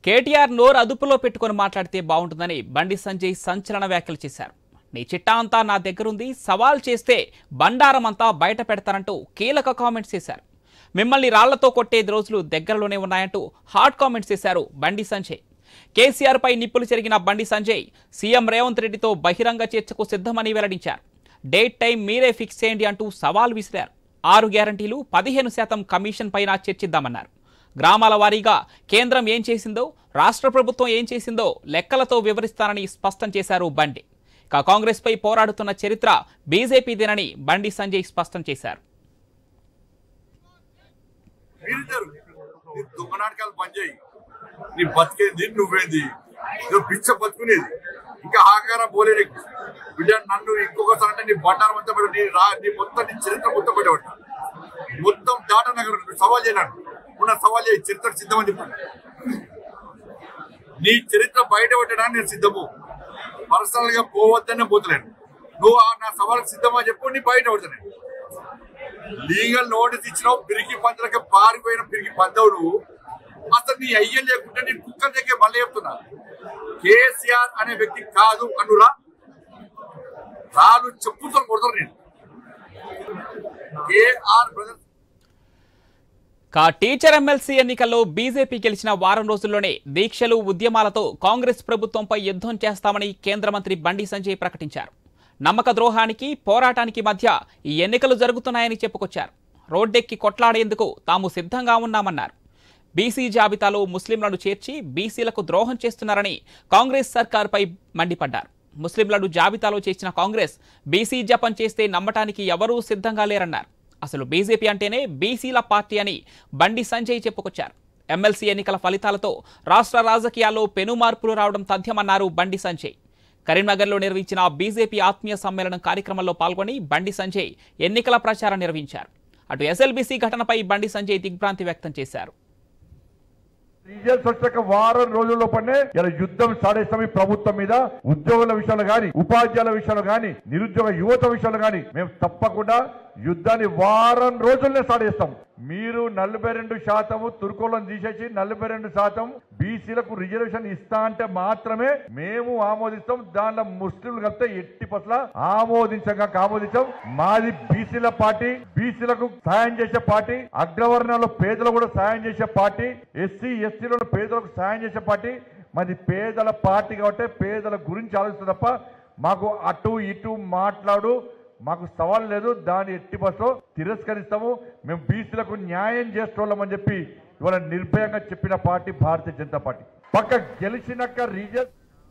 కేటీఆర్ నోరు అదుపులో పెట్టుకొని మాట్లాడితే బాగుంటుందని బండి సంజయ్ సంచలన వ్యాఖ్యలు చేశారు. నీ చిట్టా అంతా నా దగ్గరుంది, సవాల్ చేస్తే బండారం అంతా బయట పెడతారంటూ కీలక కామెంట్స్ చేశారు. మిమ్మల్ని రాళ్లతో కొట్టే రోజులు దగ్గరలోనే ఉన్నాయంటూ హాట్ కామెంట్స్ చేశారు బండి సంజయ్. కేసీఆర్ పై నిప్పులు చెరిగిన బండి సంజయ్ సీఎం రేవంత్ రెడ్డితో బహిరంగ చర్చకు సిద్ధమని వెల్లడించారు. డేట్ టైం మీరే ఫిక్స్ చేయండి అంటూ సవాల్ విసిరారు. 6 గ్యారంటీలు 15% కమిషన్ పైన చర్చిద్దామన్నారు. గ్రామాల వారీగా కేంద్రం ఏం చేసిందో, రాష్ట్ర ప్రభుత్వం ఏం చేసిందో లెక్కలతో వివరిస్తానని స్పష్టం చేశారు బండి. ఇక కాంగ్రెస్ పై పోరాడుతున్న చరిత్ర బీజేపీదేనని బండి సంజయ్ స్పష్టం చేశారు. ఇంకా ఆకారం పోలేదు బిడ్డ. నన్ను ఇంకొకసారి అంటే నీ బండారం అంతా నీ మొత్తం నీ చరిత్ర మొత్తం పెట్టబడ్డా మొత్తం డాటా నగర్ సవాల్ చేయనాడు. ఉన్న సవాల్ చేయి, చరిత్ర సిద్ధమని చెప్పాను. నీ చరిత్ర బయట పెట్టడానికి నేను సిద్ధము. పర్సనల్ గా పోవద్దనే పోతలేను. నువ్వు నా సవాళ్ళకి సిద్ధమా చెప్పు, నీ బయట పడతాను. లీగల్ నోటీస్ ఇచ్చినావు, పిరికి పందులకి పారిపోయిన పిరికి పందవుడు. అసలు నీ అయ్యం లేకుంటే నేను కుక్కల దగ్గర మళ్ళీ చెప్తున్నా, కేసీఆర్ అనే వ్యక్తి కాదు అనురా. రాళ్ళు చెప్పుతో కొడతారు. నేను కేఆర్ బ్రదర్. టీచర్ ఎమ్మెల్సీ ఎన్నికల్లో బీజేపీ గెలిచిన వారం రోజుల్లోనే దీక్షలు, ఉద్యమాలతో కాంగ్రెస్ ప్రభుత్వంపై యుద్ధం చేస్తామని కేంద్ర మంత్రి బండి సంజయ్ ప్రకటించారు. నమ్మక ద్రోహానికి, పోరాటానికి మధ్య ఈ ఎన్నికలు జరుగుతున్నాయని చెప్పుకొచ్చారు. రోడ్డెక్కి కొట్లాడేందుకు తాము సిద్ధంగా ఉన్నామన్నారు. బీసీ జాబితాలో ముస్లింలను చేర్చి బీసీలకు ద్రోహం చేస్తున్నారని కాంగ్రెస్ సర్కార్పై మండిపడ్డారు. ముస్లింలను జాబితాలో చేర్చిన కాంగ్రెస్ బీసీ జపం చేస్తే నమ్మటానికి ఎవరూ సిద్ధంగా లేరన్నారు. అసలు బీజేపీ అంటేనే బీసీల పార్టీ అని బండి సంజయ్ చెప్పుకొచ్చారు. ఎమ్మెల్సీ ఎన్నికల ఫలితాలతో రాష్ట్ర రాజకీయాల్లో పెనుమార్పులు రావడం తథ్యమన్నారు బండి సంజయ్. కరీంనగర్లో నిర్వహించిన బీజేపీ ఆత్మీయ సమ్మేళనం కార్యక్రమంలో పాల్గొని బండి సంజయ్ ఎన్నికల ప్రచారం నిర్వహించారు. అటు ఎస్ఎల్బీసీ ఘటనపై బండి సంజయ్ దిగ్భ్రాంతి వ్యక్తం చేశారు. రిజల్ట్స్ వచ్చాక వారం రోజుల్లో పనే ఇలా యుద్ధం సాడేస్తాం ఈ ప్రభుత్వం మీద. ఉద్యోగుల విషయంలో గాని, ఉపాధ్యాయుల విషయంలో గాని, నిరుద్యోగ యువత విషయంలో గాని మేము తప్పకుండా యుద్ధాన్ని వారం రోజుల్నే సాడేస్తాం. మీరు 42% తుర్కోలను తీసేసి 42% బీసీలకు రిజర్వేషన్ ఇస్తా అంటే మాత్రమే మేము ఆమోదిస్తాం. దానిలో ముస్లింలు కలిపితే ఎట్టి పట్ల ఆమోదించాం. మాది బీసీల పార్టీ, బీసీలకు సాయం చేసే పార్టీ, అగ్రవర్ణంలో పేదలు కూడా సాయం చేసే పార్టీ, ఎస్సీ ఎస్టీలో పేదలకు సాయం చేసే పార్టీ. మాది పేదల పార్టీ కాబట్టి పేదల గురించి ఆలోచిస్తుంది తప్ప మాకు అటు ఇటు మాకు సవాల్ లేదు. దాన్ని ఎట్టి బస్సు తిరస్కరిస్తాము. మేము బీసీలకు న్యాయం చేస్తున్నామని చెప్పి ఇవాళ నిర్భయంగా చెప్పిన పార్టీ భారతీయ జనతా పార్టీ. పక్క గెలిచినాక రిజల్ట్